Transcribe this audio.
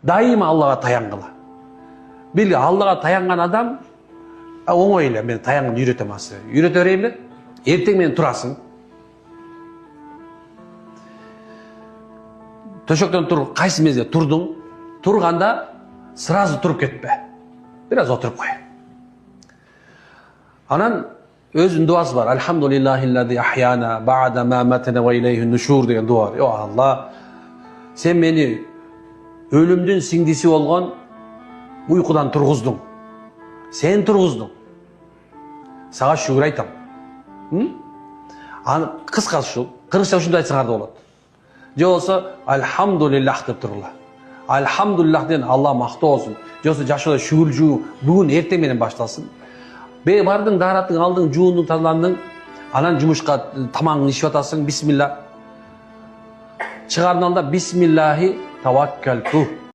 Дайыма Аллаға таянғыла. Белгі, Аллаға таянған адам оңой эле, мен таянғын үйрөтөм асы. Үйрөтө берейин эле. Эртең менен турасың. Төшөктөн тур, кайсы мезгилде турдуң? Турганда сразу туруп кетпе. Biraz oturup koy. Anan özün duası var. Elhamdülillahillezî ahyana ba'da ma matena ve ileyhin nuşur degan dua var. Ya Allah, sen beni ölümdün singdisi olgan uykudan turguzdun. Sen turguzdun. Sağa şükür aytam. Kıskası şu, kırışça şunu da aytsаңар da болады. Je olsa elhamdülillah dep turula. Elhamdülillah den Allah maqta olsun. Je olsa жашоодо шүгүржүү бүгүн эртең менен башталсын. Бардың, дараттың, алдың, жуундың, тазаландың, анан жумушка тамагыңды ишип атасың, бисмилла. Чыгардын алда бисмиллахи таваккалту.